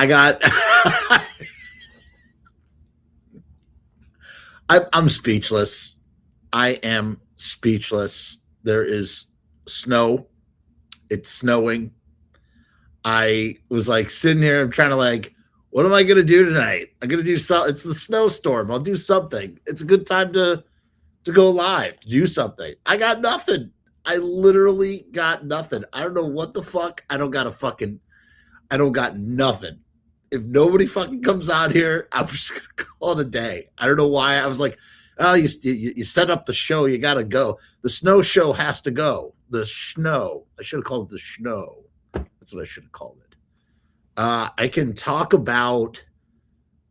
I got. I'm speechless. I am speechless. There is snow. It's snowing. I was like sitting here. I'm trying to like, what am I going to do tonight? I'm going to do something. It's the snowstorm. I'll do something. It's a good time to go live, to do something. I got nothing. I literally got nothing. I don't know what the fuck. I don't got nothing. If nobody fucking comes out here, I'm just going to call it a day. I don't know why. I was like, oh, you set up the show. You got to go. The snow show has to go. The snow. I should have called it the snow. That's what I should have called it. I can talk about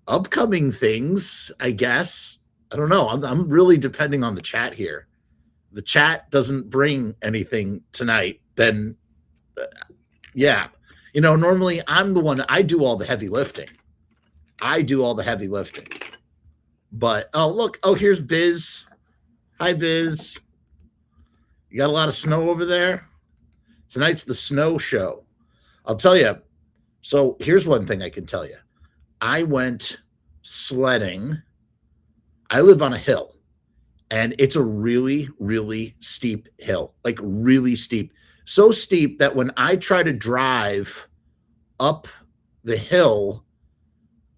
upcoming things, I guess. I don't know. I'm really depending on the chat here. The chat doesn't bring anything tonight, then yeah. You know, normally I'm the one, I do all the heavy lifting. But, oh, look. Oh, here's Biz. Hi, Biz. You got a lot of snow over there? Tonight's the snow show. I'll tell you. So here's one thing I can tell you. I went sledding. I live on a hill, and it's a really, really steep hill, like really steep. So steep that when I try to drive up the hill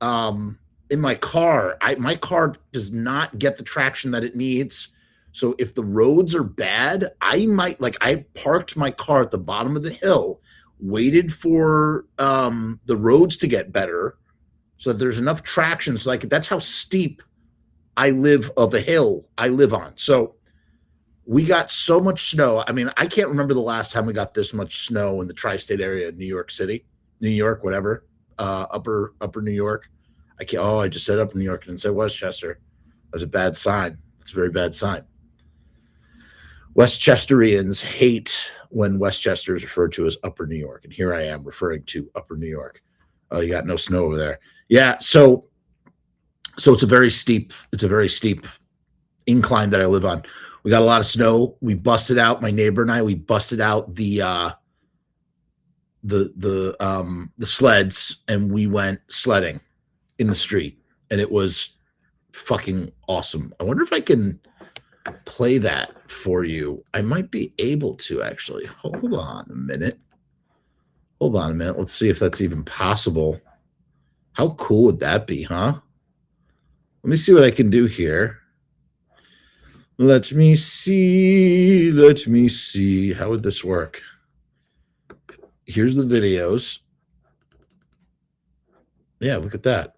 in my car, my car does not get the traction that it needs. So if the roads are bad, I parked my car at the bottom of the hill, waited for the roads to get better so that there's enough traction. So that's how steep I live of a hill I live on. So we got so much snow. I mean, I can't remember the last time we got this much snow in the tri-state area of New York City, New York, whatever, upper New York. I just said upper New York and said Westchester. That's a bad sign. It's a very bad sign. Westchesterians hate when Westchester is referred to as upper New York. And here I am referring to upper New York. Oh, you got no snow over there. Yeah. So it's a very steep incline that I live on. We got a lot of snow. We busted out, my neighbor and I, we busted out the sleds, and we went sledding in the street, and it was fucking awesome. I wonder if I can play that for you. I might be able to, actually. Hold on a minute. Let's see if that's even possible. How cool would that be, huh? Let me see what I can do here. Let me see. How would this work? Here's the videos. Yeah, look at that.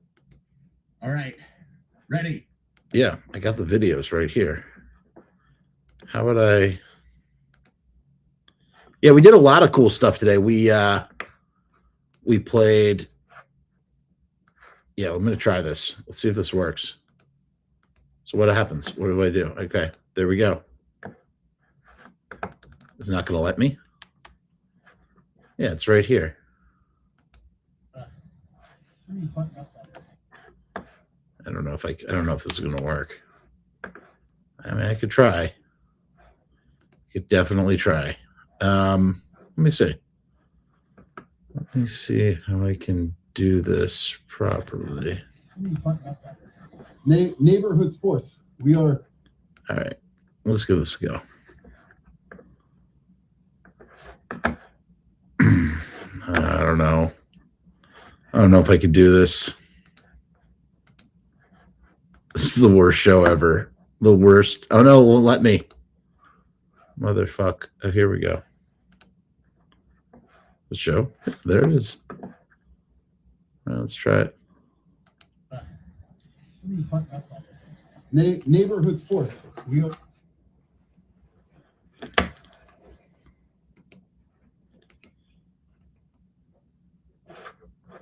All right. Ready? Yeah, I got the videos right here. How would I? Yeah, we did a lot of cool stuff today. We played. Yeah, I'm going to try this. Let's see if this works. So what happens? What do I do? Okay, there we go. It's not going to let me. Yeah, it's right here. I don't know if this is going to work. I mean, I could try. Could definitely try. Let me see. Let me see how I can do this properly. Neighborhood sports. We are. All right, let's give this a go. I don't know. I don't know if I could do this. This is the worst show ever. The worst. Oh no, it won't let me. Motherfuck. Oh, here we go. The show. There it is. All right, let's try it. Neighborhood sports. We are.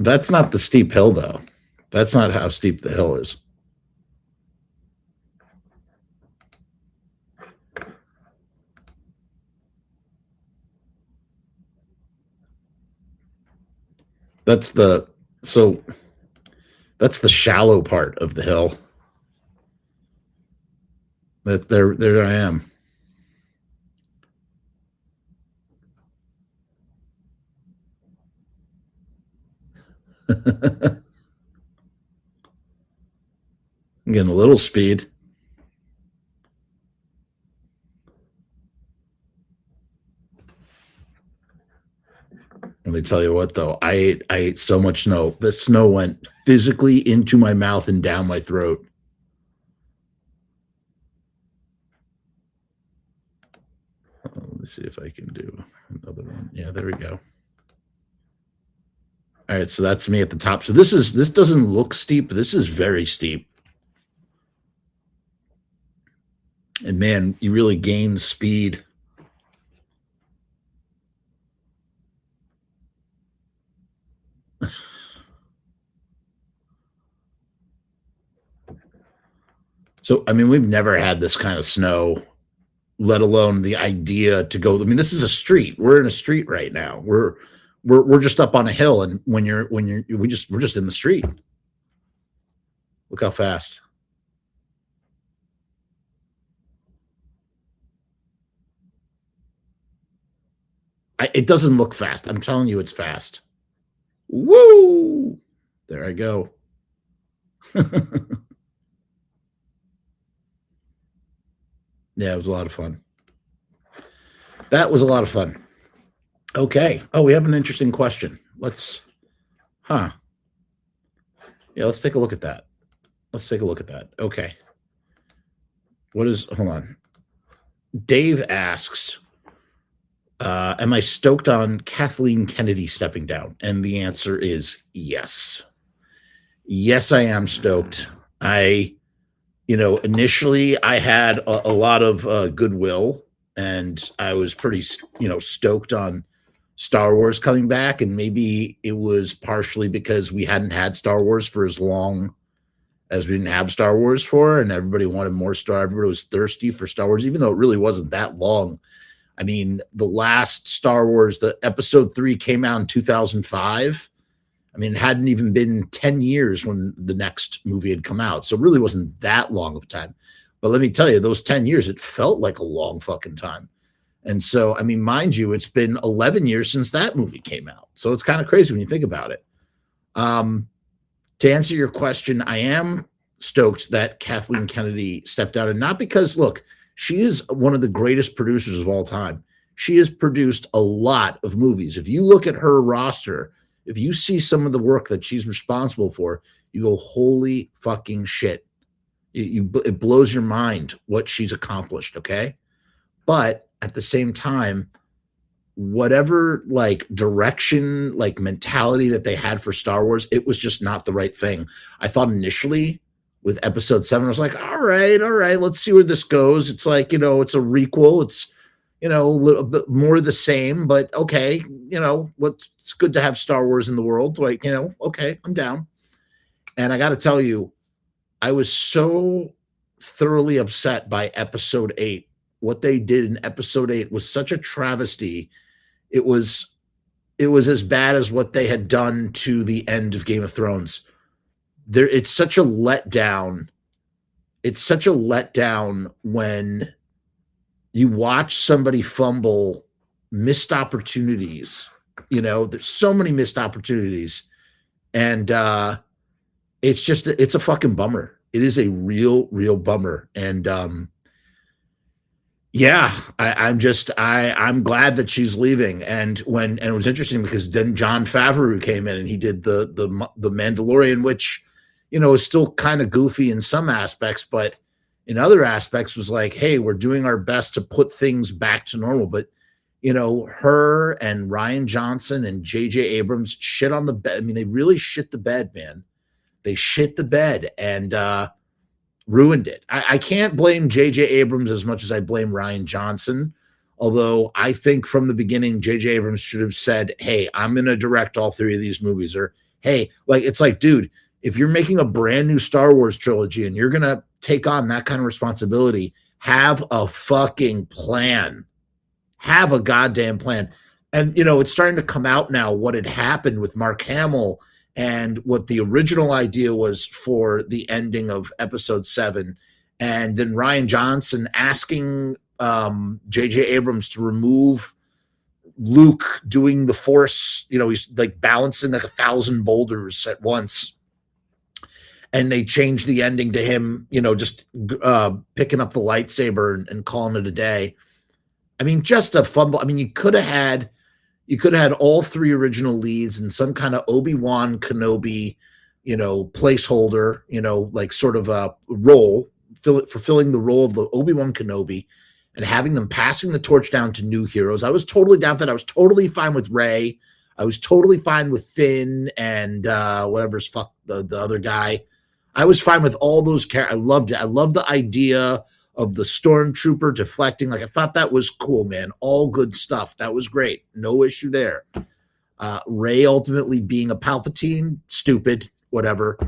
That's not the steep hill, though. That's not how steep the hill is. That's the shallow part of the hill. There I am. Getting a little speed. Let me tell you what, though, I ate so much snow. The snow went physically into my mouth and down my throat. Let me see if I can do another one. Yeah, there we go. All right, so that's me at the top. So this doesn't look steep, but this is very steep. And man, you really gain speed. So, I mean, we've never had this kind of snow, let alone the idea to go. I mean, this is a street. We're in a street right now. We're just up on a hill, and we're just in the street. Look how fast. It doesn't look fast. I'm telling you, it's fast. Woo! There I go. Yeah, it was a lot of fun. That was a lot of fun. Okay. Oh, we have an interesting question. Yeah, let's take a look at that. Okay. Hold on. Dave asks, am I stoked on Kathleen Kennedy stepping down? And the answer is yes. Yes, I am stoked. Initially I had a lot of goodwill, and I was pretty, stoked on Star Wars coming back. And maybe it was partially because we hadn't had Star Wars for as long as we didn't have Star Wars for, and everybody wanted more everybody was thirsty for Star Wars, even though it really wasn't that long. I mean, the last Star Wars, the episode 3 came out in 2005. I mean, it hadn't even been 10 years when the next movie had come out. So it really wasn't that long of a time. But let me tell you, those 10 years, it felt like a long fucking time. And so, I mean, mind you, it's been 11 years since that movie came out. So it's kind of crazy when you think about it. To answer your question, I am stoked that Kathleen Kennedy stepped down. And not because, look, she is one of the greatest producers of all time. She has produced a lot of movies. If you look at her roster, if you see some of the work that she's responsible for, you go, holy fucking shit. It blows your mind what she's accomplished, okay? But at the same time, whatever like direction, like mentality that they had for Star Wars, it was just not the right thing. I thought initially with episode 7, I was like, all right, let's see where this goes. It's like, it's a requel. It's, a little bit more of the same, but okay, it's good to have Star Wars in the world. Like, okay, I'm down. And I got to tell you, I was so thoroughly upset by episode 8. What they did in episode 8 was such a travesty. It was as bad as what they had done to the end of Game of Thrones. It's such a letdown. It's such a letdown when you watch somebody fumble missed opportunities. There's so many missed opportunities. And it's a fucking bummer. It is a real bummer. And yeah, I'm glad that she's leaving. And it was interesting because then Jon Favreau came in and he did the Mandalorian, which, is still kind of goofy in some aspects, but in other aspects was like, hey, we're doing our best to put things back to normal. But, her and Rian Johnson and J.J. Abrams shit on the bed. I mean, they really shit the bed, man. They shit the bed and ruined it. I can't blame J.J. Abrams as much as I blame Rian Johnson. Although I think from the beginning, J.J. Abrams should have said, hey, I'm going to direct all 3 of these movies. Or, hey, it's like, dude, if you're making a brand new Star Wars trilogy and you're going to take on that kind of responsibility, have a fucking plan. Have a goddamn plan. And, it's starting to come out now what had happened with Mark Hamill and what the original idea was for the ending of episode 7. And then Rian Johnson asking J.J. Abrams to remove Luke doing the Force, he's like balancing like 1,000 boulders at once. And they changed the ending to him, just picking up the lightsaber and calling it a day. I mean, just a fumble. I mean, you could have had all three original leads in some kind of Obi-Wan Kenobi, placeholder, like sort of a role, fulfilling the role of the Obi-Wan Kenobi, and having them passing the torch down to new heroes. I was totally down for that. I was totally fine with Rey. I was totally fine with Finn and whatever's the other guy. I was fine with all those characters. I loved it. I loved the idea of the stormtrooper deflecting. Like, I thought that was cool, man. All good stuff. That was great. No issue there. Rey ultimately being a Palpatine, stupid, whatever.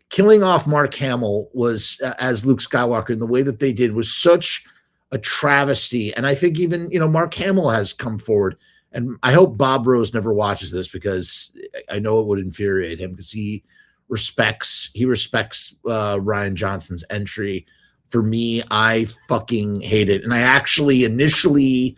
Killing off Mark Hamill was as Luke Skywalker in the way that they did was such a travesty. And I think even, Mark Hamill has come forward. And I hope Bob Rose never watches this, because I know it would infuriate him, because he respects Rian Johnson's entry. For me, I fucking hate it. And I actually initially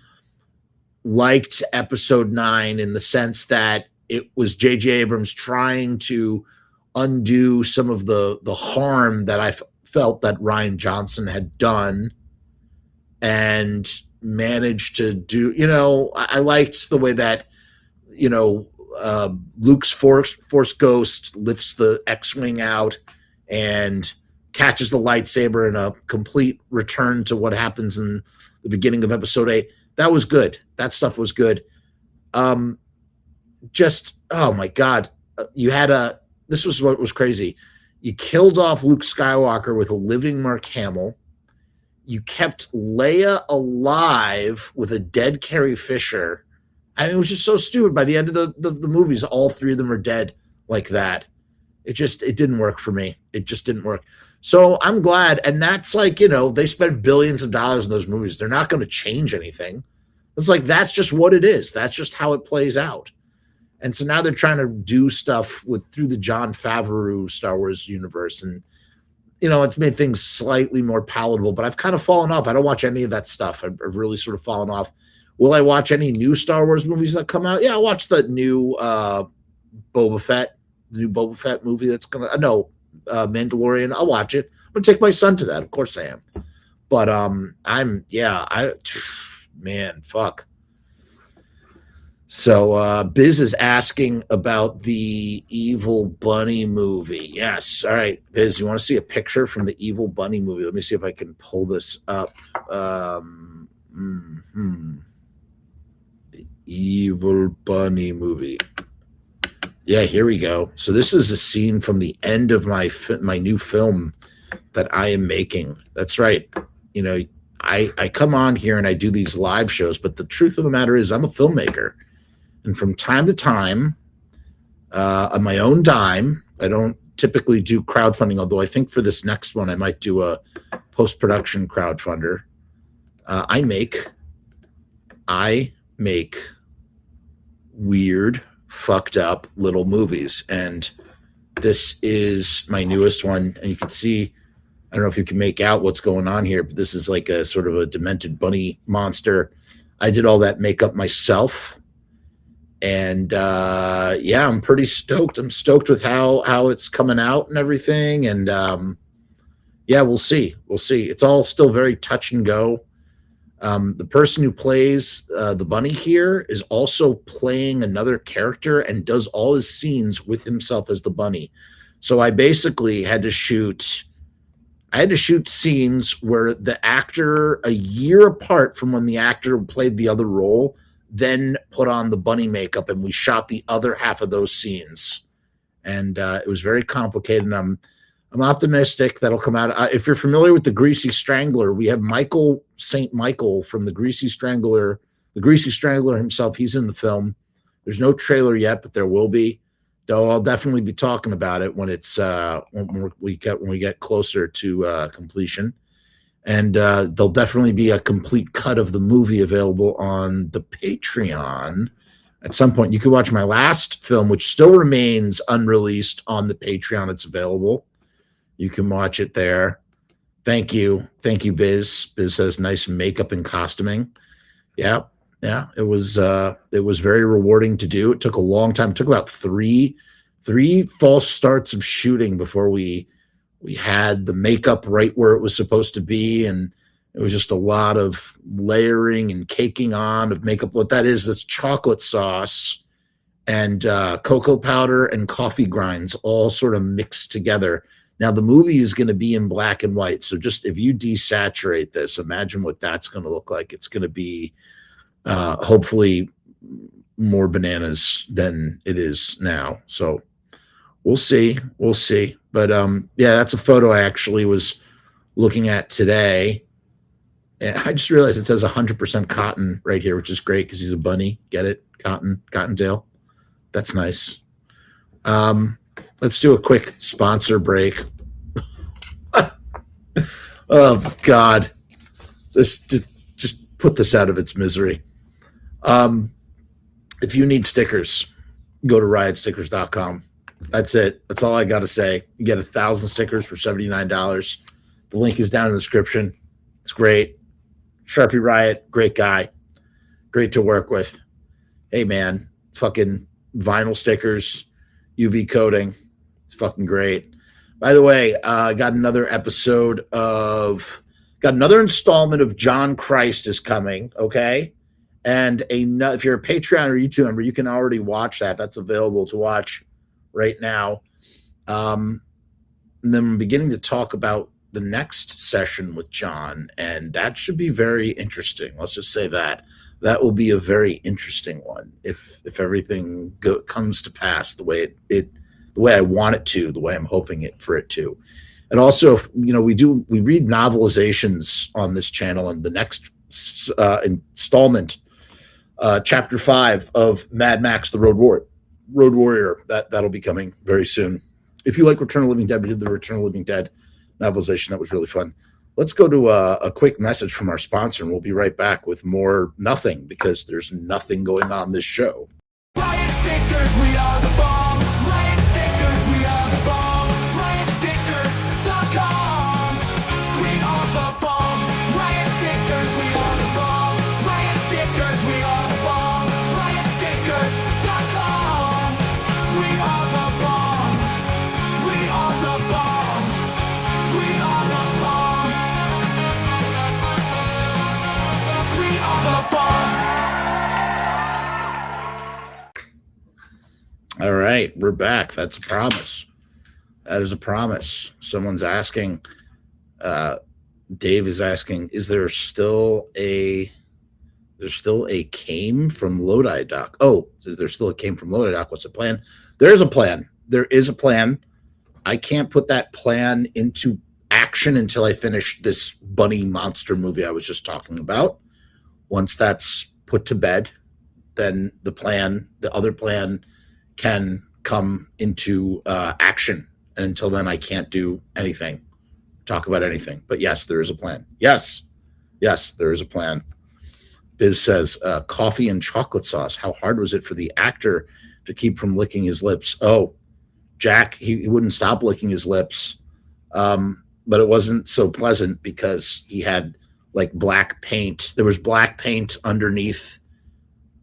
liked episode 9 in the sense that it was J.J. Abrams trying to undo some of the harm that I felt that Rian Johnson had done, and managed to do, I liked the way that, Luke's force ghost lifts the X-Wing out and catches the lightsaber in a complete return to what happens in the beginning of episode 8. That was good. That stuff was good. Just, oh my God. This was what was crazy. You killed off Luke Skywalker with a living Mark Hamill. You kept Leia alive with a dead Carrie Fisher. I mean, it was just so stupid. By the end of the movies, all three of them are dead like that. It didn't work for me. It just didn't work. So I'm glad. And that's like, they spend billions of dollars in those movies. They're not going to change anything. It's like, that's just what it is. That's just how it plays out. And so now they're trying to do stuff through the Jon Favreau Star Wars universe. And, it's made things slightly more palatable, but I've kind of fallen off. I don't watch any of that stuff. I've really sort of fallen off. Will I watch any new Star Wars movies that come out? Yeah, I'll watch the new Boba Fett movie that's going to, Mandalorian. I'll watch it. I'm going to take my son to that. Of course I am. But man, fuck. So Biz is asking about the Evil Bunny movie. Yes. All right, Biz, you want to see a picture from the Evil Bunny movie? Let me see if I can pull this up. The Evil Bunny movie. Yeah, here we go. So this is a scene from the end of my new film that I am making. That's right. I come on here and I do these live shows, but the truth of the matter is I'm a filmmaker. And from time to time, on my own dime, I don't typically do crowdfunding, although I think for this next one, I might do a post-production crowdfunder. I make weird, fucked up little movies. And this is my newest one. And you can see, I don't know if you can make out what's going on here, but this is like a sort of a demented bunny monster. I did all that makeup myself. And I'm pretty stoked. I'm stoked with how it's coming out and everything. And we'll see. It's all still very touch and go. The person who plays the bunny here is also playing another character and does all his scenes with himself as the bunny. So I basically had to shoot scenes where the actor, a year apart from when the actor played the other role, then put on the bunny makeup, and we shot the other half of those scenes. And it was very complicated. And I'm optimistic that'll come out. If you're familiar with the Greasy Strangler, we have Michael St. Michael from the Greasy Strangler himself. He's in the film. There's no trailer yet, but there will be. Though I'll definitely be talking about it when we get closer to completion. And there'll definitely be a complete cut of the movie available on the Patreon at some point. You can watch my last film, which still remains unreleased, on the Patreon. It's available. You can watch it there. Thank you, Biz. Biz has nice makeup and costuming. Yeah. Yeah, it was very rewarding to do. It took a long time. It took about three false starts of shooting before we had the makeup right where it was supposed to be, and it was just a lot of layering and caking on of makeup. What that is, that's chocolate sauce and cocoa powder and coffee grinds all sort of mixed together. Now the movie is going to be in black and white, so just if you desaturate this, imagine what that's going to look like. It's going to be hopefully more bananas than it is now. So we'll see. We'll see. But yeah, that's a photo I actually was looking at today. And I just realized it says 100% cotton right here, which is great because he's a bunny. Get it? Cottontail. That's nice. Let's do a quick sponsor break. Oh God, this just put this out of its misery. If you need stickers, go to riotstickers.com. That's it. That's all I got to say. You get 1,000 stickers for $79. The link is down in the description. It's great. Sharpie Riot, great guy. Great to work with. Hey, man, fucking vinyl stickers, UV coating. It's fucking great. By the way, I got another installment of John Christ is coming, okay? And if you're a Patreon or YouTube member, you can already watch that. That's available to watch right now. And then I'm beginning to talk about the next session with John, and that should be very interesting. Let's just say that will be a very interesting one if everything comes to pass the way the way I want it to, the way I'm hoping for it to. And also, we read novelizations on this channel, and the next installment, chapter 5 of Mad Max: The Road Warrior, that'll be coming very soon. If you like Return of the Living Dead, we did the Return of the Living Dead novelization. That was really fun. Let's go to a quick message from our sponsor, and we'll be right back with more nothing, because there's nothing going on this show. Riot stickers, we are the bomb. Riot stickers, we are the bomb. RiotStickers.com. We are the bomb. Riot stickers, we are the bomb. Riot stickers, we are the bomb. RiotStickers.com. We are the bomb. We are the bomb. We are the bomb. We are the bomb. All right, we're back. That's a promise. That is a promise. Someone's asking, Dave is asking, is there still a came from Lodi doc? Oh, is there still a came from Lodi doc? What's the plan? There's a plan. There is a plan. I can't put that plan into action until I finish this bunny monster movie I was just talking about. Once that's put to bed, then the other plan can come into action. And until then, I can't do anything, talk about anything. But yes, there is a plan. Yes, there is a plan. Biz says, coffee and chocolate sauce. How hard was it for the actor to keep from licking his lips? Oh, Jack, he wouldn't stop licking his lips. But it wasn't so pleasant because he had like black paint. There was black paint underneath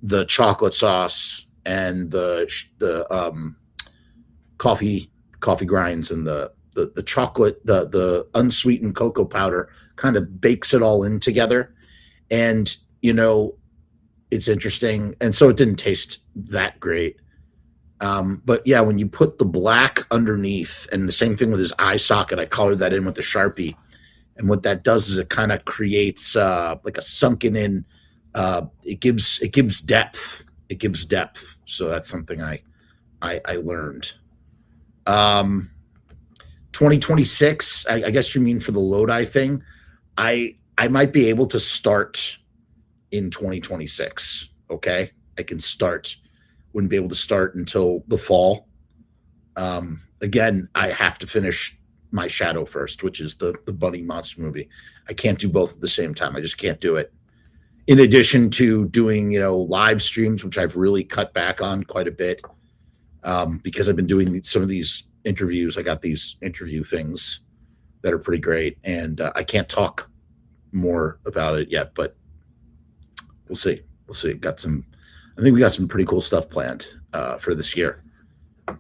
the chocolate sauce and the coffee grinds, and the chocolate, the unsweetened cocoa powder kind of bakes it all in together. And it's interesting, and so it didn't taste that great. But yeah, when you put the black underneath, and the same thing with his eye socket, I colored that in with the Sharpie, and what that does is it kind of creates like a sunken in. It gives depth. It gives depth. So that's something I learned. 2026. I guess you mean for the Lodi thing. I might be able to start in 2026. Okay, I can start. Wouldn't be able to start until the fall. Again, I have to finish my Shadow first, which is the bunny monster movie. I can't do both at the same time. I just can't do it. In addition to doing, live streams, which I've really cut back on quite a bit, because I've been doing some of these interviews. I got these interview things that are pretty great, and I can't talk more about it yet, but we'll see. we'll see. I think we got some pretty cool stuff planned for this year,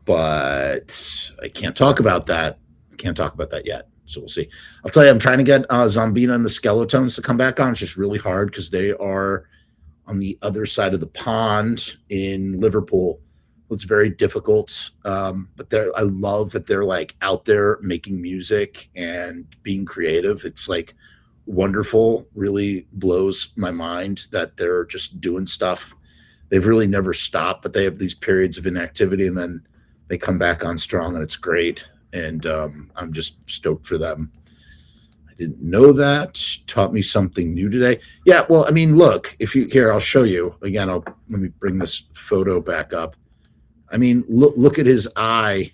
but I can't talk about that. Can't talk about that yet. So we'll see. I'll tell you, I'm trying to get Zombina and the Skeletones to come back on. It's just really hard because they are on the other side of the pond in Liverpool. It's very difficult. But I love that they're like out there making music and being creative. It's like wonderful. Really blows my mind that they're just doing stuff. They've really never stopped, but they have these periods of inactivity and then they come back on strong and it's great. And I'm just stoked for them. I didn't know that. Taught me something new today. Yeah, well, I mean, look, I'll show you. Again, let me bring this photo back up. I mean, look at his eye.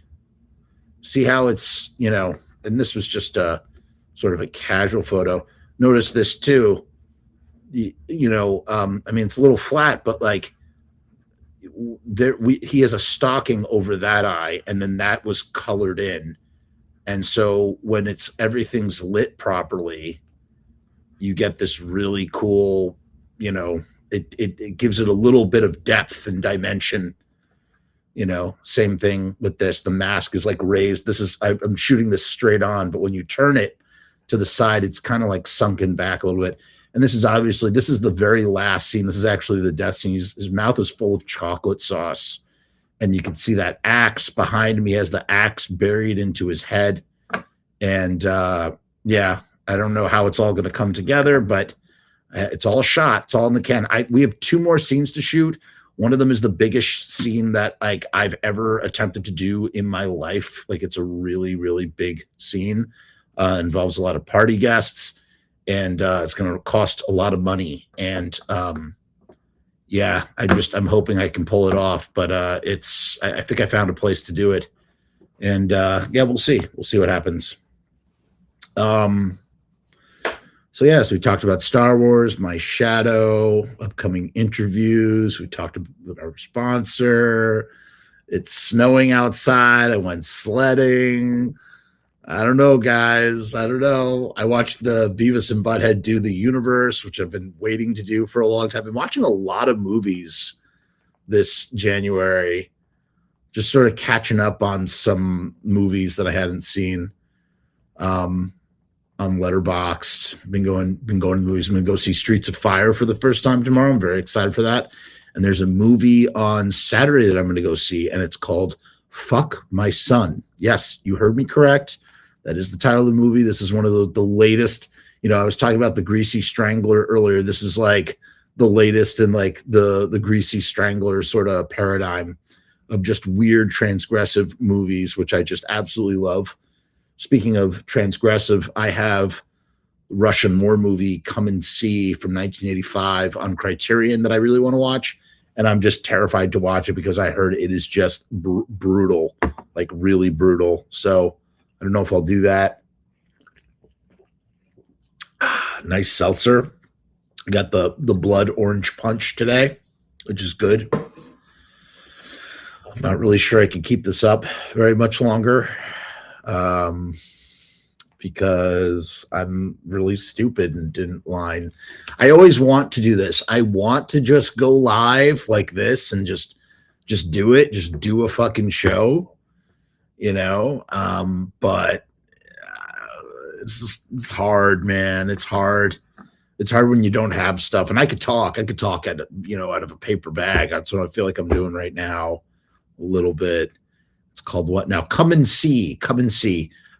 See how it's, and this was just a sort of a casual photo. Notice this too. I mean, it's a little flat, but like he has a stocking over that eye, and then that was colored in. And so when everything's lit properly, you get this really cool, it gives it a little bit of depth and dimension. Same thing with this. The mask is like raised. I'm shooting this straight on, but when you turn it to the side, it's kind of like sunken back a little bit. And this is the very last scene. This is actually the death scene. His mouth is full of chocolate sauce. And you can see that axe behind me, has the axe buried into his head. And yeah, I don't know how it's all going to come together, but it's all shot. It's all in the can. We have 2 more scenes to shoot. One of them is the biggest scene that like I've ever attempted to do in my life. Like it's a really, really big scene. Involves a lot of party guests. And it's going to cost a lot of money. And yeah, I'm hoping I can pull it off. But I think I found a place to do it. And yeah, we'll see. We'll see what happens. So we talked about Star Wars, My Shadow, upcoming interviews. We talked about our sponsor. It's snowing outside. I went sledding. I don't know, guys. I don't know. I watched the Beavis and Butthead do The Universe, which I've been waiting to do for a long time. I've been watching a lot of movies this January, just sort of catching up on some movies that I hadn't seen on Letterboxd. Been going to movies. I'm going to go see Streets of Fire for the first time tomorrow. I'm very excited for that. And there's a movie on Saturday that I'm going to go see, and it's called Fuck My Son. Yes, you heard me correct. That is the title of the movie. This is one of the latest. I was talking about the Greasy Strangler earlier. This is like the latest in like the Greasy Strangler sort of paradigm of just weird transgressive movies, which I just absolutely love. Speaking of transgressive, I have Russian war movie Come and See from 1985 on Criterion that I really want to watch. And I'm just terrified to watch it because I heard it is just brutal, like really brutal. So I don't know if I'll do that. Nice seltzer. I got the blood orange punch today, which is good. I'm not really sure I can keep this up very much longer because I'm really stupid and didn't line. I always want to do this. I want to just go live like this and just do it. Just do a fucking show. But it's hard, man. It's hard. It's hard when you don't have stuff. And I could talk out of a paper bag. That's what I feel like I'm doing right now. A little bit. It's called what now? Come and See.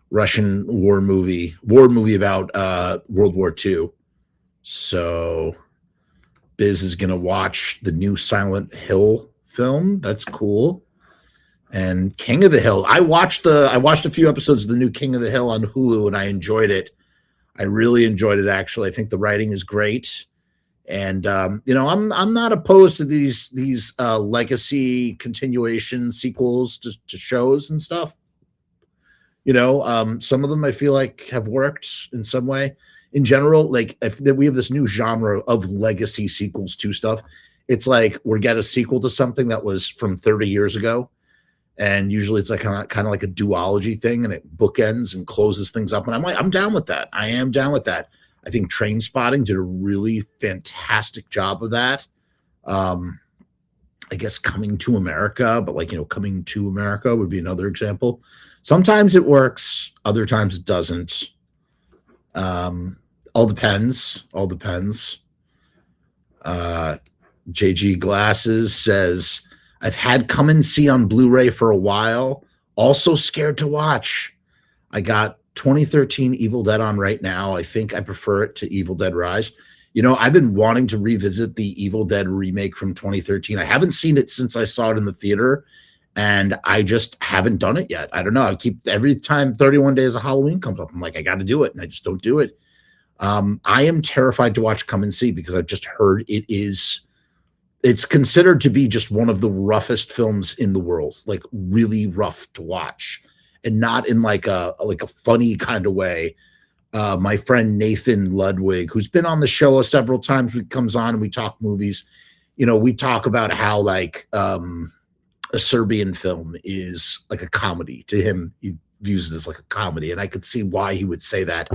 Russian war movie about World War II. So Biz is going to watch the new Silent Hill film. That's cool. And King of the Hill. I watched a few episodes of the new King of the Hill on Hulu, and I enjoyed it. I really enjoyed it, actually. I think the writing is great. And I'm not opposed to these legacy continuation sequels to shows and stuff. Some of them I feel like have worked in some way. In general, like we have this new genre of legacy sequels to stuff. It's like we get a sequel to something that was from 30 years ago. And usually it's like kind of like a duology thing, and it bookends and closes things up. And I'm down with that. I am down with that. I think Trainspotting did a really fantastic job of that. I guess Coming to America, but like, Coming to America would be another example. Sometimes it works, other times it doesn't. All depends. All depends. JG Glasses says, I've had Come and See on Blu-ray for a while. Also scared to watch. I got 2013 Evil Dead on right now. I think I prefer it to Evil Dead Rise. I've been wanting to revisit the Evil Dead remake from 2013. I haven't seen it since I saw it in the theater, and I just haven't done it yet. I don't know. I keep every time 31 Days of Halloween comes up, I'm like, I got to do it, and I just don't do it. I am terrified to watch Come and See because I've just heard it's considered to be just one of the roughest films in the world, like really rough to watch, and not in like a funny kind of way. My friend Nathan Ludwig, who's been on the show several times, he comes on and we talk movies. We talk about how like a Serbian film is like a comedy to him. He views it as like a comedy, and I could see why he would say that.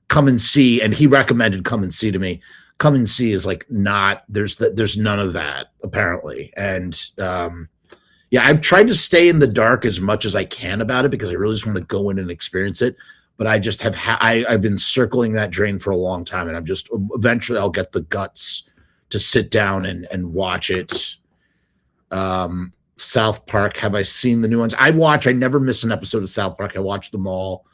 Come and See, and he recommended Come and See to me. Come and See is like not there's none of that apparently, and yeah, I've tried to stay in the dark as much as I can about it because I really just want to go in and experience it. But I just have I've been circling that drain for a long time, and I'm just eventually I'll get the guts to sit down and watch it. South Park, have I seen the new ones? I never miss an episode of South Park. I watch them all.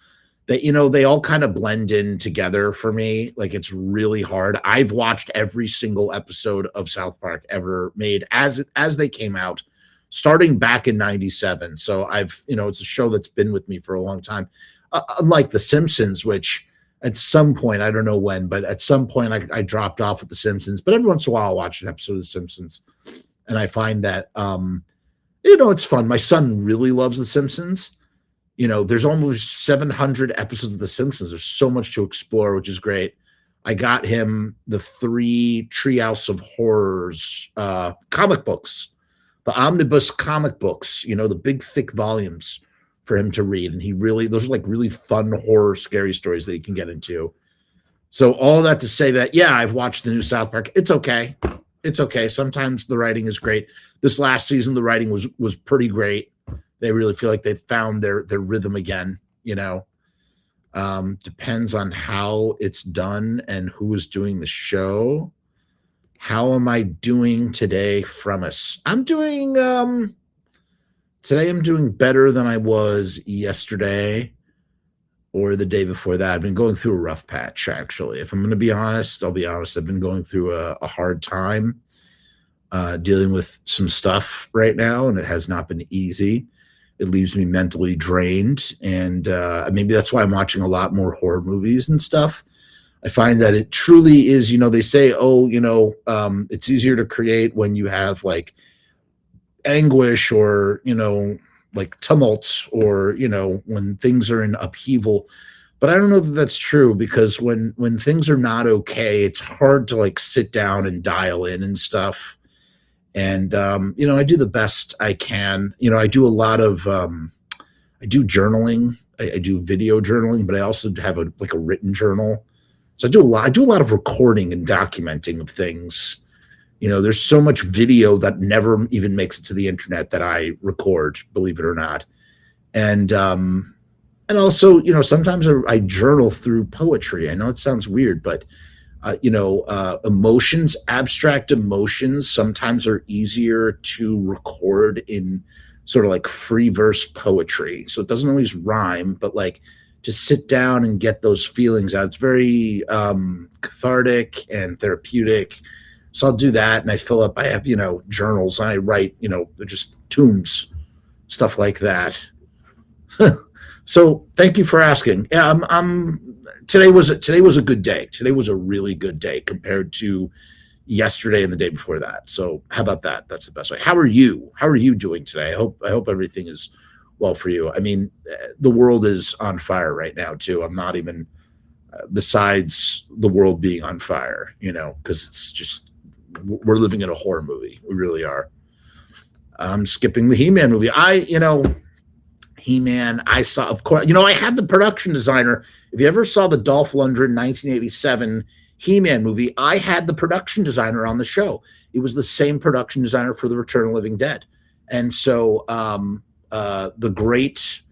They all kind of blend in together for me. Like it's really hard. I've watched every single episode of South Park ever made as they came out, starting back in '97. So it's a show that's been with me for a long time. Unlike The Simpsons, which at some point, I don't know when, but at some point I dropped off with The Simpsons. But every once in a while, I'll watch an episode of The Simpsons, and I find that it's fun. My son really loves The Simpsons. There's almost 700 episodes of The Simpsons. There's so much to explore, which is great. I got him the 3 Treehouse of Horrors comic books, the omnibus comic books, the big thick volumes for him to read. And those are like really fun horror, scary stories that he can get into. So all that to say that, yeah, I've watched the new South Park. It's okay. It's okay. Sometimes the writing is great. This last season, the writing was pretty great. They really feel like they've found their rhythm again, depends on how it's done and who is doing the show. How am I doing today, Frumess? Today I'm doing better than I was yesterday or the day before that. I've been going through a rough patch, actually. If I'm going to be honest, I'll be honest. I've been going through a hard time dealing with some stuff right now, and it has not been easy. It leaves me mentally drained, and maybe that's why I'm watching a lot more horror movies and stuff. I find that it truly is, they say, it's easier to create when you have like anguish or, like tumult or, when things are in upheaval. But I don't know that that's true, because when things are not okay, it's hard to like sit down and dial in and stuff. And, I do the best I can. I do a lot of, I do journaling. I do video journaling, but I also have a written journal. So I do a lot of recording and documenting of things. There's so much video that never even makes it to the internet that I record, believe it or not. And also, sometimes I journal through poetry. I know it sounds weird, but emotions, abstract emotions sometimes are easier to record in sort of like free verse poetry. So it doesn't always rhyme, but like to sit down and get those feelings out. It's very cathartic and therapeutic. So I'll do that, and I fill up. I have, journals, and I write, they're just tombs, stuff like that. So thank you for asking. Yeah, today was a good day. Today was a really good day compared to yesterday and the day before that. So how about that? That's the best way. How are you? How are you doing today? I hope everything is well for you. I mean, the world is on fire right now too. I'm not even besides the world being on fire, because it's just we're living in a horror movie. We really are. I'm skipping the He-Man movie. He-Man, I saw, of course, I had the production designer. If you ever saw the Dolph Lundgren 1987 He-Man movie, I had the production designer on the show. It was the same production designer for the Return of the Living Dead. And so the great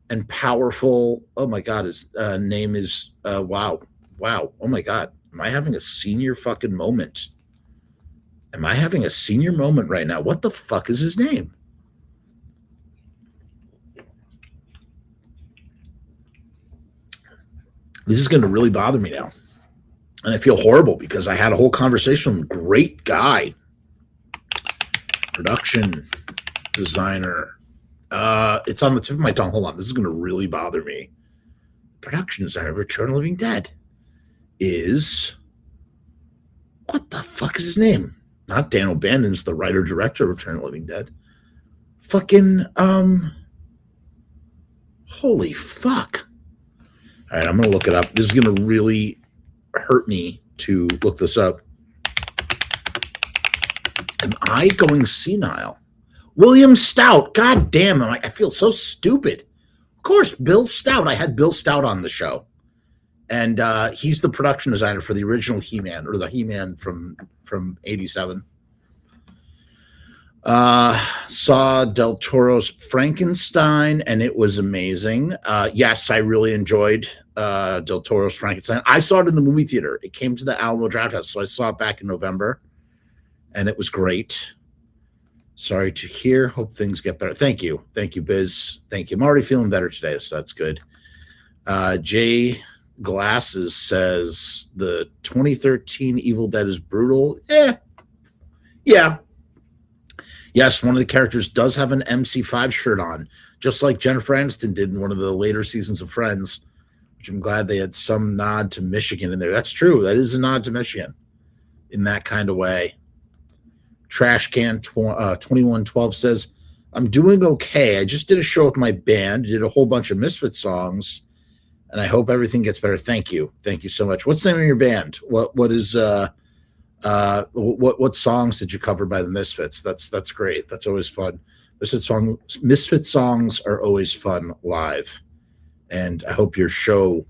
and powerful, oh my God, his name is, wow. Oh my God. Am I having a senior fucking moment? Am I having a senior moment right now? What the fuck is his name? This is going to really bother me now. And I feel horrible because I had a whole conversation with him. Great guy. Production designer. It's on the tip of my tongue. Hold on. This is going to really bother me. Production designer of Return of the Living Dead is, what the fuck is his name? Not Dan O'Bannon's the writer director of Return of the Living Dead. Fucking holy fuck. All right, I'm gonna look it up. This is gonna really hurt me to look this up. Am I going senile? William Stout. God damn, I feel so stupid. Of course, Bill Stout. I had Bill Stout on the show. And he's the production designer for the original He-Man, or the He-Man from 87. Saw Del Toro's Frankenstein, and it was amazing. Yes, I really enjoyed Del Toro's Frankenstein. I saw it in the movie theater. It came to the Alamo Drafthouse, so I saw it back in November, and it was great. Sorry to hear. Hope things get better. Thank you, Biz. Thank you. I'm already feeling better today, so that's good. Jay Glasses says the 2013 Evil Dead is brutal. Yeah. Yes, one of the characters does have an MC5 shirt on, just like Jennifer Aniston did in one of the later seasons of Friends, which I'm glad they had some nod to Michigan in there. That's true. That is a nod to Michigan in that kind of way. Trash Can 2112 says, I'm doing okay. I just did a show with my band, did a whole bunch of Misfit songs, and I hope everything gets better. Thank you so much. What's the name of your band? What songs did you cover by the Misfits? That's great. That's always fun. Misfit songs are always fun live, and I hope your show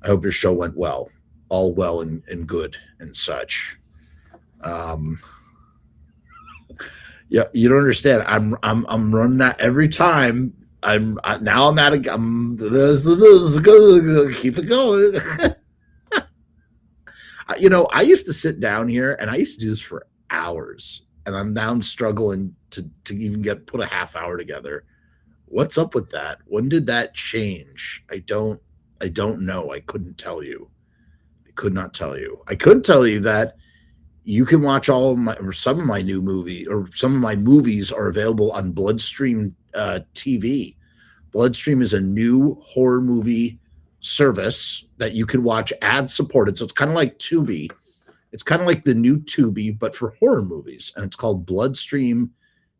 went well, all well and good and such. Yeah, you don't understand. I'm running that every time. I'm keep it going. I used to sit down here and I used to do this for hours, and I'm now struggling to even put a half hour together. What's up with that? When did that change? I don't know. I couldn't tell you. I could not tell you. I could tell you that you can watch some of my new movie, or some of my movies are available on Bloodstream TV. Bloodstream is a new horror movie service that you can watch ad supported. So it's kind of like Tubi. It's kind of like the new Tubi, but for horror movies. And it's called Bloodstream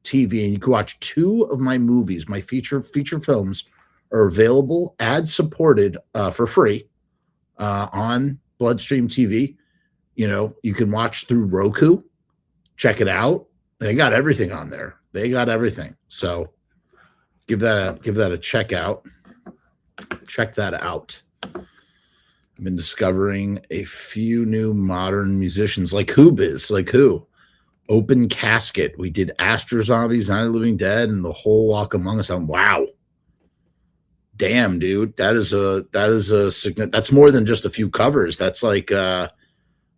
TV. And you can watch 2 of my movies. My feature films are available ad supported for free on Bloodstream TV. You can watch through Roku. Check it out. They got everything on there. They got everything. So give that a check out. Check that out. I've been discovering a few new modern musicians. Like who, Biz? Like who? Open Casket. We did Astro Zombies, Night of the Living Dead, and the whole Walk Among Us. Wow. Damn, dude. That is a significant. That's more than just a few covers. That's like it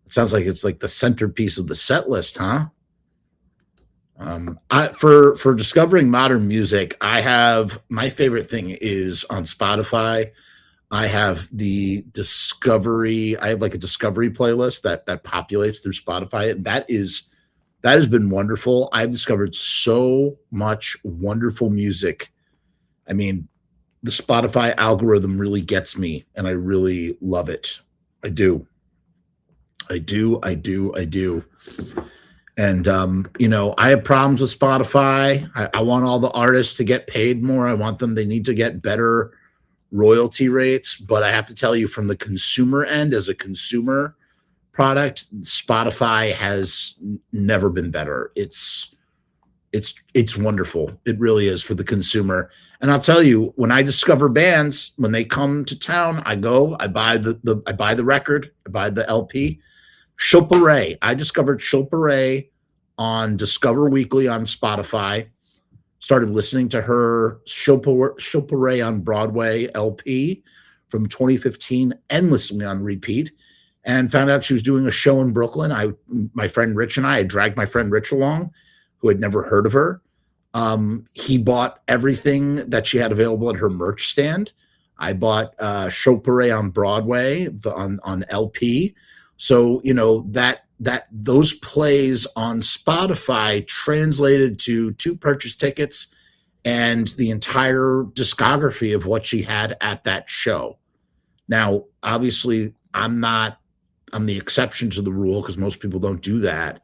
sounds like it's like the centerpiece of the set list, huh? For discovering modern music, I have my favorite thing is on Spotify. I have the discovery. I have like a discovery playlist that populates through Spotify. That has been wonderful. I've discovered so much wonderful music. I mean, the Spotify algorithm really gets me, and I really love it. I do. And, I have problems with Spotify. I want all the artists to get paid more. They need to get better royalty rates. But I have to tell you, from the consumer end, as a consumer product, Spotify has never been better. It's it's wonderful. It really is for the consumer. And I'll tell you, when I discover bands, when they come to town, I buy the record, I buy the LP. Shilpa Ray. I discovered Shilpa Ray on Discover Weekly on Spotify. Started listening to her Shilpa Ray on Broadway LP from 2015, endlessly on repeat, and found out she was doing a show in Brooklyn. My friend Rich and I dragged my friend Rich along, who had never heard of her. He bought everything that she had available at her merch stand. I bought Shilpa Ray on Broadway on LP. So, you know, that those plays on Spotify translated to 2 purchase tickets and the entire discography of what she had at that show. Now, obviously, I'm the exception to the rule because most people don't do that.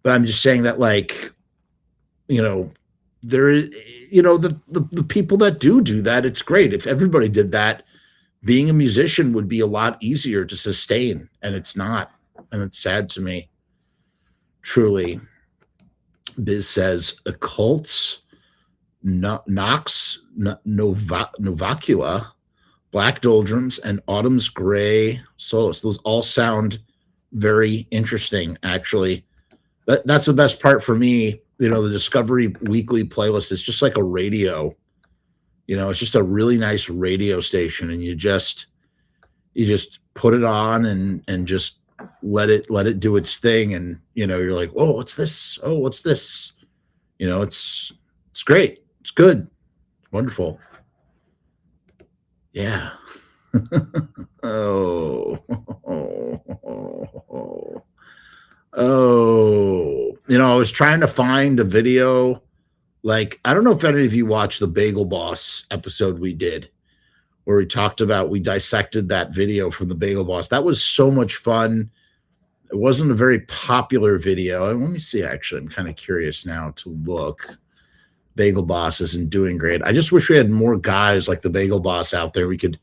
But I'm just saying that, like, you know, there is, you know, the people that do that, it's great. If everybody did that, being a musician would be a lot easier to sustain, and it's not. And it's sad to me. Truly. Biz says occults, Nox, Novacula, Black Doldrums, and Autumn's Gray Solace. Those all sound very interesting, actually. That's the best part for me. You know, the Discovery Weekly playlist is just like a radio. You know, it's just a really nice radio station, and you just put it on and just let it do its thing. And, you know, you're like, oh, what's this? Oh, what's this? You know, it's great. It's good. Wonderful. Yeah. Oh. You know, I was trying to find a video. Like, I don't know if any of you watched the Bagel Boss episode we did, where we dissected that video from the Bagel Boss. That was so much fun. It wasn't a very popular video. And let me see, actually, I'm kind of curious now to look. Bagel Boss isn't doing great. I just wish we had more guys like the Bagel Boss out there. We could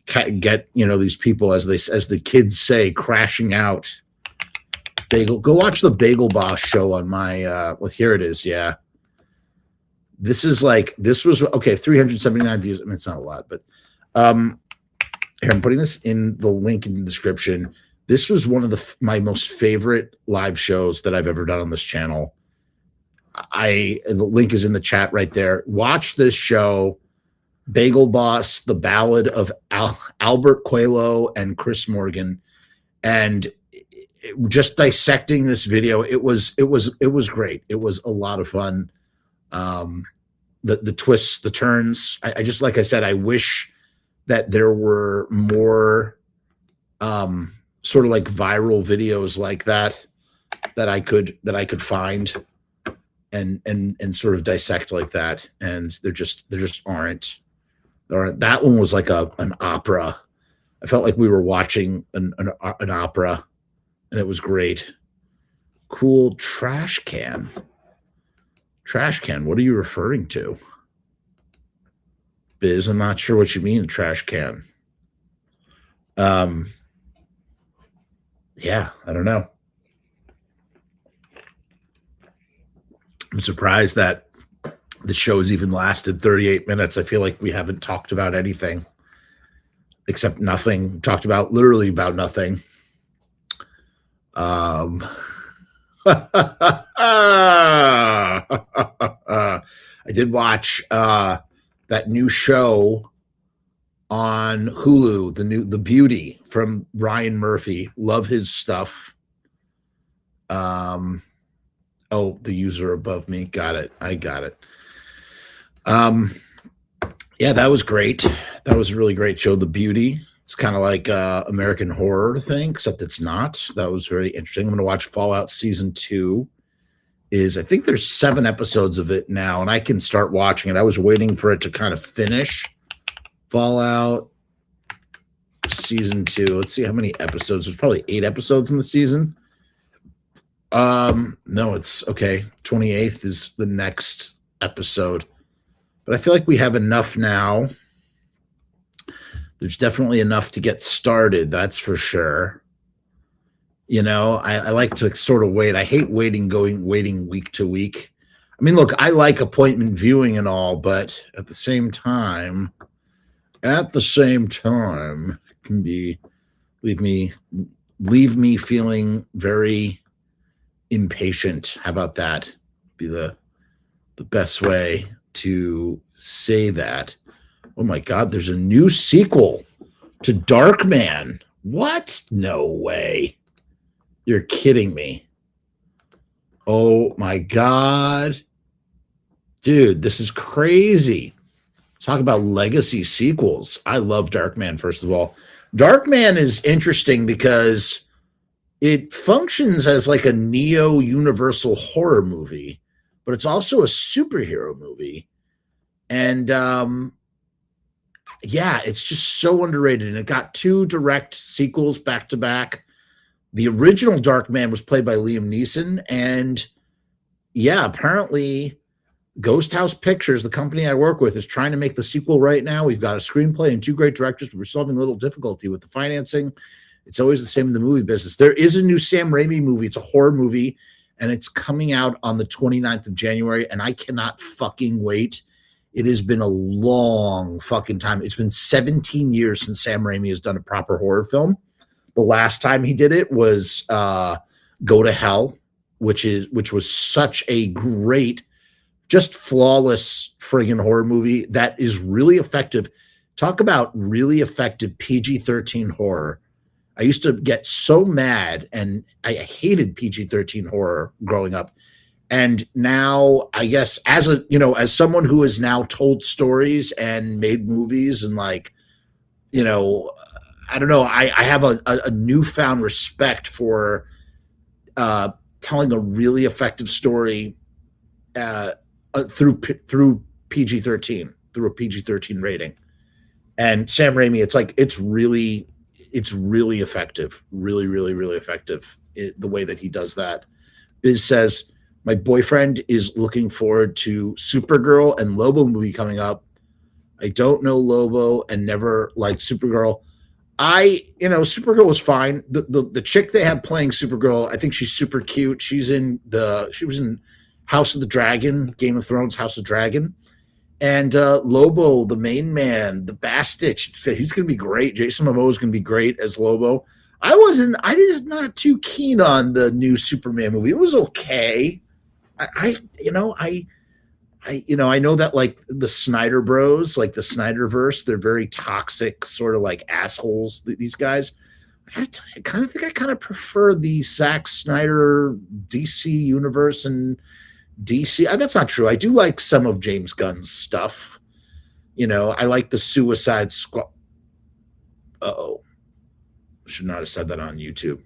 get, you know, these people, as the kids say, crashing out. Go watch the Bagel Boss show on my, well, here it is. Yeah. This was okay. 379 views. I mean, it's not a lot, but here, I'm putting this in the link in the description. This was one of my most favorite live shows that I've ever done on this channel. The link is in the chat right there. Watch this show, Bagel Boss, the Ballad of Albert Coelho and Chris Morgan, and just dissecting this video. It was great. It was a lot of fun. The twists, the turns. I just, like I said, I wish that there were more sort of like viral videos like that I could find and sort of dissect like that. And there just aren't. That one was like an opera. I felt like we were watching an opera, and it was great. Cool trash can. Trash can, what are you referring to? Biz, I'm not sure what you mean, trash can. Yeah, I don't know. I'm surprised that the show's even lasted 38 minutes. I feel like we haven't talked about anything except nothing. Talked about literally about nothing. I did watch that new show on Hulu, The Beauty from Ryan Murphy. Love his stuff. Oh, the user above me. Got it. I got it. Yeah, that was great. That was a really great show, The Beauty. It's kind of like American Horror thing, except it's not. That was very interesting. I'm going to watch Fallout Season 2. I think there's 7 episodes of it now, and I can start watching it. I was waiting for it to kind of finish. Fallout Season 2. Let's see how many episodes. There's probably 8 episodes in the season. No, it's okay. 28th is the next episode. But I feel like we have enough now. There's definitely enough to get started, that's for sure. You know, I like to sort of wait. I hate waiting week to week. I mean, look, I like appointment viewing and all, but at the same time, can be leave me feeling very impatient. How about that? Be the best way to say that. Oh my God, there's a new sequel to Darkman. What? No way. You're kidding me. Oh my God. Dude, this is crazy. Talk about legacy sequels. I love Darkman, first of all. Darkman is interesting because it functions as like a neo-universal horror movie, but it's also a superhero movie. And yeah, it's just so underrated. And it got 2 direct sequels back to back. The original Darkman was played by Liam Neeson. And yeah, apparently Ghost House Pictures, the company I work with, is trying to make the sequel right now. We've got a screenplay and 2 great directors, but we're still having a little difficulty with the financing. It's always the same in the movie business. There is a new Sam Raimi movie. It's a horror movie, and it's coming out on the 29th of January, and I cannot fucking wait. It has been a long fucking time. It's been 17 years since Sam Raimi has done a proper horror film. The last time he did it was Go to Hell, which was such a great, just flawless friggin' horror movie that is really effective. Talk about really effective PG-13 horror. I used to get so mad, and I hated PG-13 horror growing up. And now, I guess, as someone who has now told stories and made movies, and like, I don't know, I have a newfound respect for telling a really effective story through PG-13, through a PG-13 rating. And Sam Raimi, it's really effective, really, really, really effective, the way that he does that. Biz says, my boyfriend is looking forward to Supergirl and Lobo movie coming up. I don't know Lobo and never liked Supergirl. Supergirl was fine. The chick they have playing Supergirl, I think she's super cute. She was in House of the Dragon, Game of Thrones, House of Dragon. And Lobo, the main man, the Bastich, he's going to be great. Jason Momoa is going to be great as Lobo. I was not too keen on the new Superman movie. It was okay. I know that like the Snyder Bros, like the Snyderverse, they're very toxic, sort of like assholes. These guys. I gotta tell you, I kind of prefer the Zack Snyder DC universe and DC. That's not true. I do like some of James Gunn's stuff. I like the Suicide Squad. Uh-oh. Should not have said that on YouTube.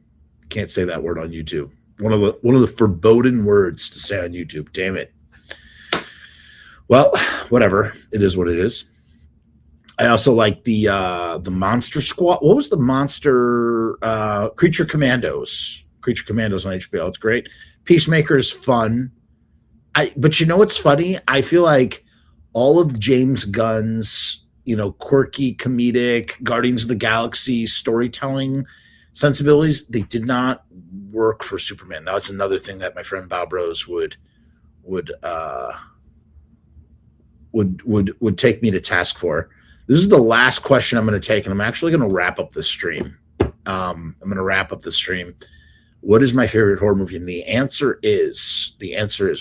Can't say that word on YouTube. One of the forbidden words to say on YouTube. Damn it. Well, whatever. It is what it is. I also like the Monster Squad. What was the Monster Creature Commandos? Creature Commandos on HBO. It's great. Peacemaker is fun. But you know what's funny? I feel like all of James Gunn's, quirky, comedic, Guardians of the Galaxy storytelling sensibilities, they did not work for Superman. That's another thing that my friend Bob Rose would take me to task for. This is the last question I'm going to take, and I'm actually going to wrap up the stream. What is my favorite horror movie? And the answer is,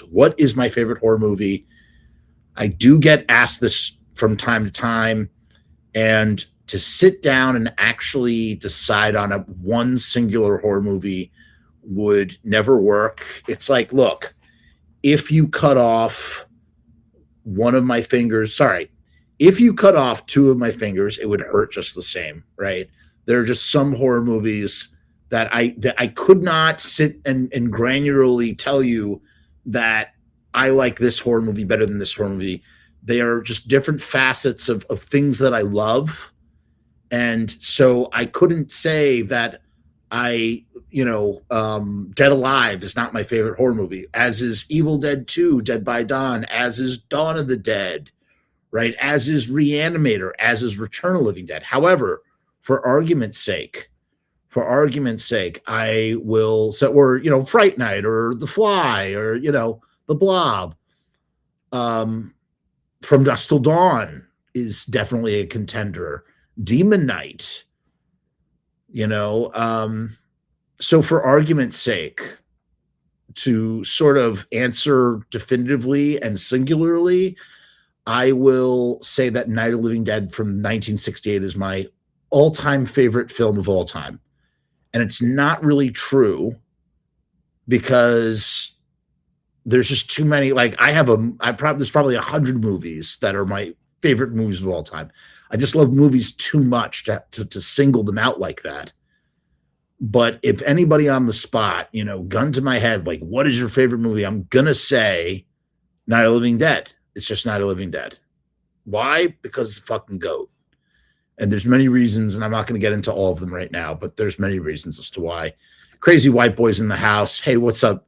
what is my favorite horror movie? I do get asked this from time to time, and to sit down and actually decide on one singular horror movie would never work. It's like, look, if you cut off one of my fingers, if you cut off 2 of my fingers, it would hurt just the same, right? There are just some horror movies that I could not sit and granularly tell you that I like this horror movie better than this horror movie. They are just different facets of things that I love. And so I couldn't say that Dead Alive is not my favorite horror movie, as is Evil Dead 2, Dead by Dawn, as is Dawn of the Dead, right? As is Reanimator, as is Return of the Living Dead. However, for argument's sake, I will say, or Fright Night, or The Fly, or The Blob. From Dusk Till Dawn is definitely a contender. Demon Knight, so for argument's sake, to sort of answer definitively and singularly, I will say that Night of the Living Dead from 1968 is my all-time favorite film of all time. And it's not really true because there's just too many. Like there's probably 100 movies that are my favorite movies of all time. I just love movies too much to single them out like that. But if anybody on the spot, gun to my head, like, what is your favorite movie? I'm going to say Night of the Living Dead. It's just Night of the Living Dead. Why? Because it's fucking GOAT. And there's many reasons, and I'm not going to get into all of them right now, but there's many reasons as to why. Crazy White Boys in the house. Hey, what's up,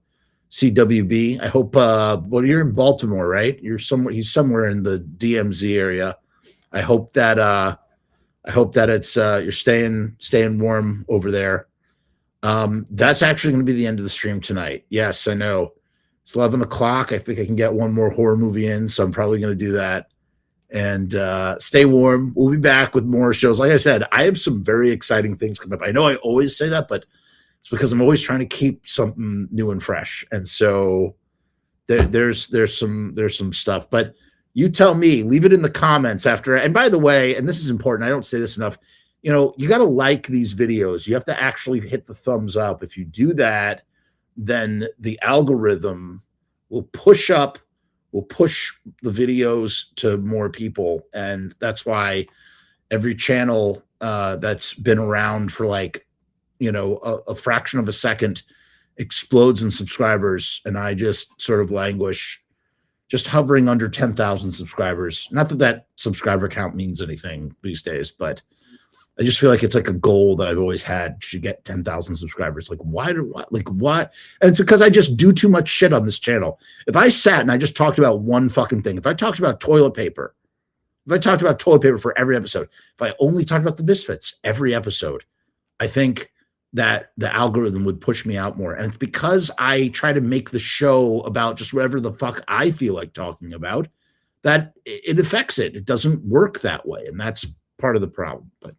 CWB? I hope, you're in Baltimore, right? He's somewhere in the DMZ area. I hope that it's, you're staying warm over there. That's actually going to be the end of the stream tonight. Yes, I know. It's 11 o'clock. I think I can get one more horror movie in, so I'm probably going to do that. And stay warm. We'll be back with more shows. Like I said, I have some very exciting things coming up. I know I always say that, but it's because I'm always trying to keep something new and fresh. And so there's some stuff. But you tell me, leave it in the comments after. And by the way, and this is important, I don't say this enough, you got to like these videos. You have to actually hit the thumbs up. If you do that, then the algorithm will push the videos to more people. And that's why every channel that's been around for a fraction of a second explodes in subscribers. And I just sort of languish, just hovering under 10,000 subscribers. Not that subscriber count means anything these days, but I just feel like it's like a goal that I've always had to get 10,000 subscribers. Like, why? And it's because I just do too much shit on this channel. If I sat and I just talked about one fucking thing, if I talked about toilet paper for every episode, if I only talked about the Misfits every episode, I think that the algorithm would push me out more. And it's because I try to make the show about just whatever the fuck I feel like talking about, that it affects it. It doesn't work that way. And that's part of the problem. But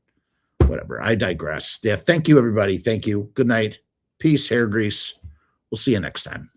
whatever, I digress. Yeah, thank you, everybody. Thank you. Good night. Peace, hair grease. We'll see you next time.